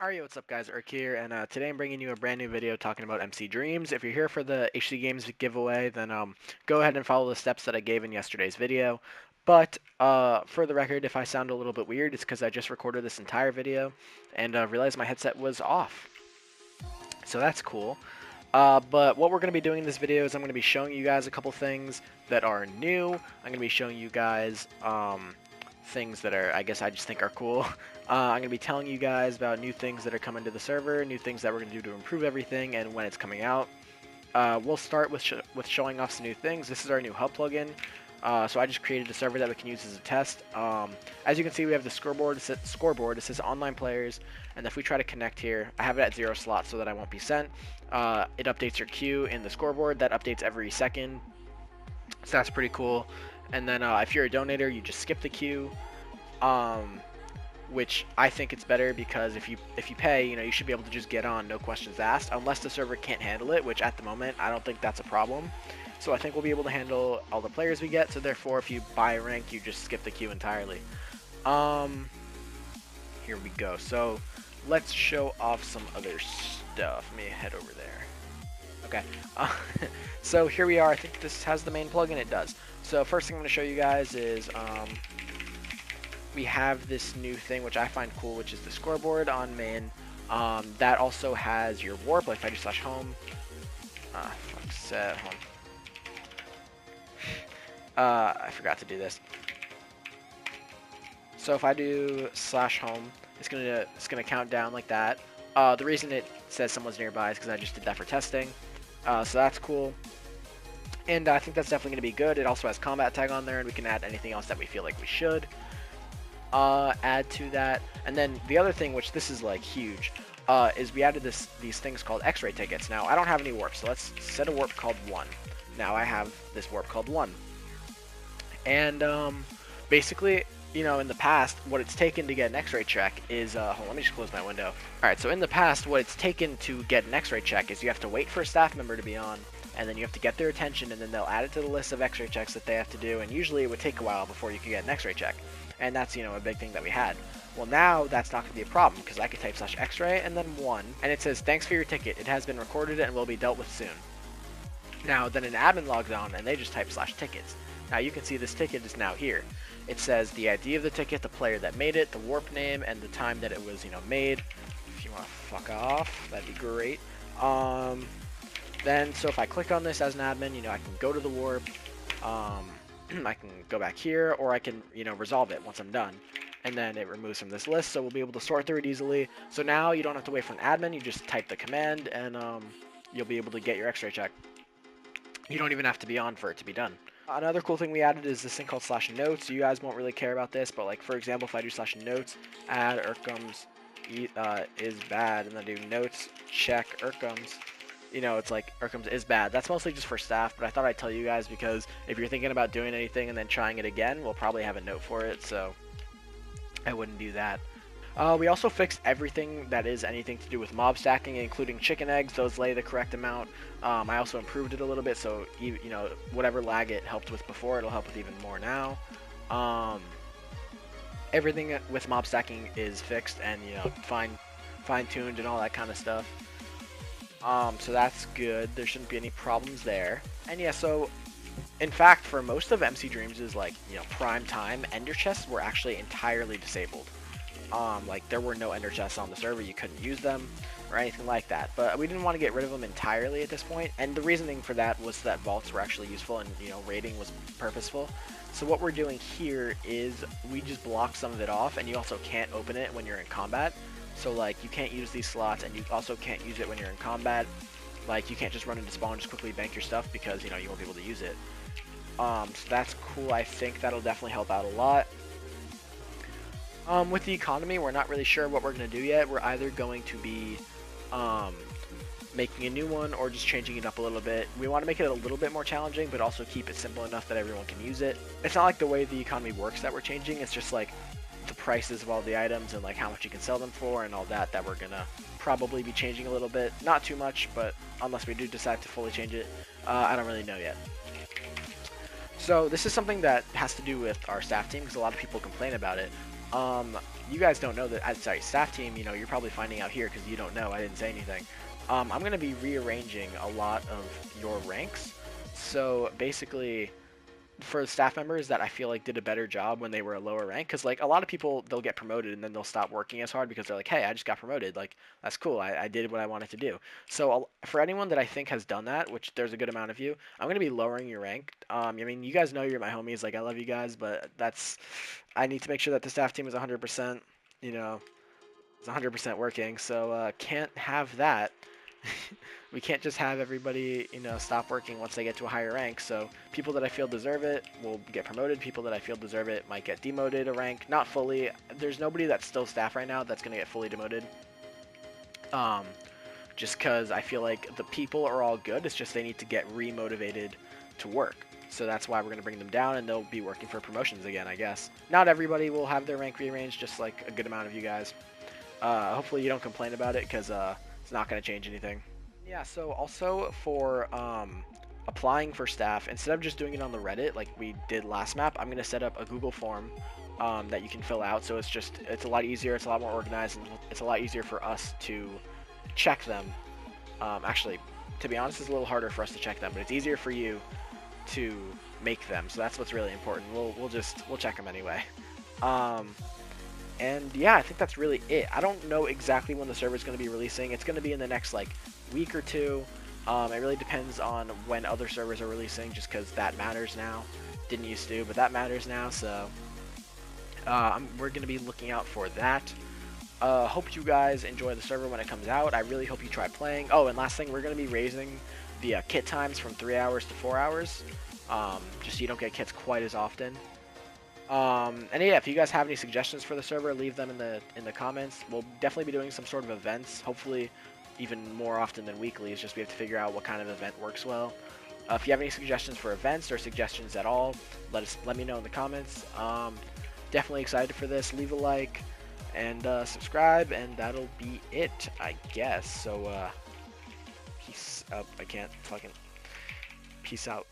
Alright, what's up guys, Erk here, and today I'm bringing you a brand new video talking about Mcdreamz. If you're here for the HD Games giveaway, then go ahead and follow the steps that I gave in yesterday's video. But for the record, if I sound a little bit weird, it's because I just recorded this entire video and realized my headset was off. So that's cool. But what we're going to be doing in this video is I'm going to be showing you guys a couple things that are new. I'm going to be showing you guys things that are, I guess I just think are cool. I'm going to be telling you guys about new things that are coming to the server, new things that we're going to do to improve everything, and when it's coming out. We'll start with showing off some new things. This is our new hub plugin. So I just created a server that we can use as a test. As you can see, we have the scoreboard. It says online players, and if we try to connect here, I have it at 0 slots so that I won't be sent. It updates your queue in the scoreboard. That updates every second, so that's pretty cool. And then if you're a donator, you just skip the queue, which I think it's better because if you pay, you should be able to just get on, no questions asked, unless the server can't handle it, which at the moment I don't think that's a problem. So I think we'll be able to handle all the players we get, so therefore if you buy a rank, you just skip the queue entirely. Here we go. So let's show off some other stuff. Let me head over there. Okay, so here we are. I think this has the main plugin. It does. So first thing I'm going to show you guys is we have this new thing which I find cool, which is the scoreboard on main. That also has your warp. Like if I do /home, set home. I forgot to do this. So if I do /home, it's gonna count down like that. The reason it says someone's nearby is because I just did that for testing. So that's cool. And I think that's definitely going to be good. It also has combat tag on there, and we can add anything else that we feel like we should add to that. And then the other thing, which this is like huge, is we added these things called X-ray tickets. Now I don't have any warp, so let's set a warp called 1. Now I have this warp called 1. And basically, in the past, what it's taken to get an X-ray check is, hold on, let me just close my window. Alright, so in the past, what it's taken to get an X-ray check is you have to wait for a staff member to be on, and then you have to get their attention, and then they'll add it to the list of X-ray checks that they have to do, and usually it would take a while before you could get an X-ray check. And that's, a big thing that we had. Well, now that's not going to be a problem, because I could type /X-ray and then 1, and it says, thanks for your ticket. It has been recorded and will be dealt with soon. Now, then an admin logs on, and they just type /tickets. Now you can see this ticket is now here. It says the ID of the ticket, the player that made it, the warp name, and the time that it was, made. If you want to fuck off, that'd be great. Then, so if I click on this as an admin, I can go to the warp, I can go back here, or I can, resolve it once I'm done. And then it removes from this list, so we'll be able to sort through it easily. So now you don't have to wait for an admin, you just type the command, and you'll be able to get your X-ray check. You don't even have to be on for it to be done. Another cool thing we added is this thing called /notes. You guys won't really care about this, but like for example, if I do /notes, add Erkums is bad, and then do notes check Erkums, it's like Erkums is bad. That's mostly just for staff, but I thought I'd tell you guys because if you're thinking about doing anything and then trying it again, we'll probably have a note for it, so I wouldn't do that. We also fixed everything that is anything to do with mob stacking, including chicken eggs. Those lay the correct amount. I also improved it a little bit, so whatever lag it helped with before, it'll help with even more now. Everything with mob stacking is fixed and fine-tuned and all that kind of stuff. So that's good. There shouldn't be any problems there. And yeah, so in fact, for most of Mcdreamz' prime time, ender chests were actually entirely disabled. Like there were no ender chests on the server, you couldn't use them or anything like that, but we didn't want to get rid of them entirely at this point, and the reasoning for that was that vaults were actually useful and raiding was purposeful. So what we're doing here is we just block some of it off, and you also can't open it when you're in combat. So like you can't use these slots, and you also can't use it when you're in combat. Like you can't just run into spawn and just quickly bank your stuff because you won't be able to use it. So that's cool. I think that'll definitely help out a lot. With the economy, we're not really sure what we're going to do yet. We're either going to be making a new one or just changing it up a little bit. We want to make it a little bit more challenging, but also keep it simple enough that everyone can use it. It's not like the way the economy works that we're changing. It's just like the prices of all the items and like how much you can sell them for and all that we're going to probably be changing a little bit. Not too much, but unless we do decide to fully change it, I don't really know yet. So this is something that has to do with our staff team because a lot of people complain about it. You guys don't know that. Sorry, staff team. You know, you're probably finding out here because you don't know. I didn't say anything. I'm gonna be rearranging a lot of your ranks. So basically, for staff members that I feel like did a better job when they were a lower rank, because like a lot of people, they'll get promoted and then they'll stop working as hard because they're like, hey, I just got promoted, like that's cool, I did what I wanted to do. So for anyone that I think has done that, which there's a good amount of you, I'm gonna be lowering your rank. I mean, you guys know you're my homies, like I love you guys, but I need to make sure that the staff team is 100%, you know, it's 100% working, so can't have that. We can't just have everybody, you know, stop working once they get to a higher rank. So people that I feel deserve it will get promoted. People that I feel deserve it might get demoted a rank. Not fully. There's nobody that's still staff right now that's going to get fully demoted. Just because I feel like the people are all good. It's just they need to get re-motivated to work. So that's why we're going to bring them down, and they'll be working for promotions again, I guess. Not everybody will have their rank rearranged, just like a good amount of you guys. Hopefully you don't complain about it, because it's not going to change anything. Yeah, so also for applying for staff, instead of just doing it on the Reddit like we did last map, I'm going to set up a Google form that you can fill out. So it's a lot easier, it's a lot more organized, and it's a lot easier for us to check them. Actually, to be honest, it's a little harder for us to check them, but it's easier for you to make them. So that's what's really important. We'll check them anyway. And yeah, I think that's really it. I don't know exactly when the server is going to be releasing. It's going to be in the next like week or two. It really depends on when other servers are releasing, just because that matters now. Didn't used to, but that matters now. So we're going to be looking out for that. Hope you guys enjoy the server when it comes out. I really hope you try playing. Oh, and last thing, we're going to be raising the kit times from 3 hours to 4 hours, just so you don't get kits quite as often. And yeah, if you guys have any suggestions for the server, leave them in the comments. We'll definitely be doing some sort of events, hopefully even more often than weekly. It's just we have to figure out what kind of event works well. If you have any suggestions for events or suggestions at all, let me know in the comments. Definitely excited for this. Leave a like and subscribe, and that'll be it, I guess. So peace up. I can't fucking peace out.